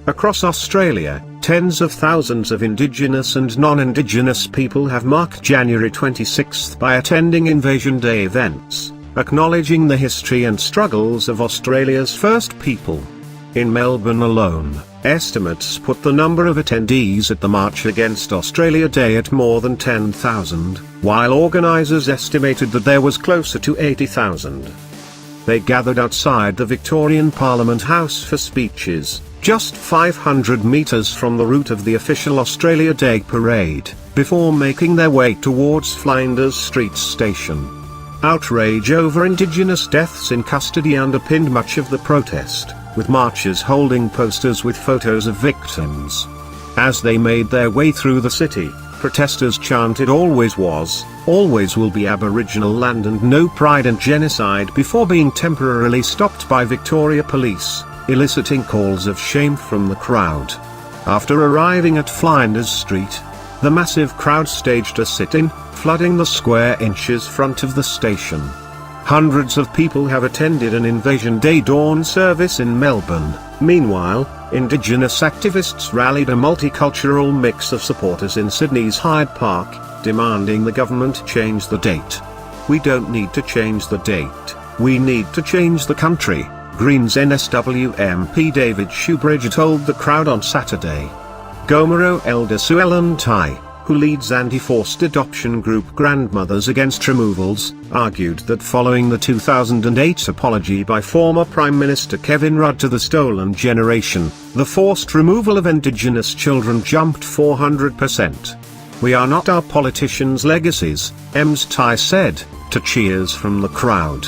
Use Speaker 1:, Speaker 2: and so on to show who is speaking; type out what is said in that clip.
Speaker 1: Across Australia, tens of thousands of Indigenous and non-Indigenous people have marked January 26 by attending Invasion Day events, acknowledging the history and struggles of Australia's first people. In Melbourne alone, estimates put the number of attendees at the March Against Australia Day at more than 10,000, while organisers estimated that there was closer to 80,000. They gathered outside the Victorian Parliament House for speeches, just 500 metres from the route of the official Australia Day parade, before making their way towards Flinders Street station. Outrage over Indigenous deaths in custody underpinned much of the protest, with marchers holding posters with photos of victims. As they made their way through the city, protesters chanted "Always was, always will be Aboriginal land and no pride in genocide" before being temporarily stopped by Victoria Police, eliciting calls of shame from the crowd. After arriving at Flinders Street, the massive crowd staged a sit-in, flooding the square inches front of the station. Hundreds of people have attended an Invasion Day dawn service in Melbourne. Meanwhile, Indigenous activists rallied a multicultural mix of supporters in Sydney's Hyde Park, demanding the government change the date. "We don't need to change the date, we need to change the country," Greens NSW MP David Shoebridge told the crowd on Saturday. Gomero elder Sue Ellen Tai, who leads anti-forced adoption group Grandmothers Against Removals, argued that following the 2008 apology by former Prime Minister Kevin Rudd to the stolen generation, the forced removal of Indigenous children jumped 400%. "We are not our politicians' legacies," Ms. Tai said, to cheers from the crowd.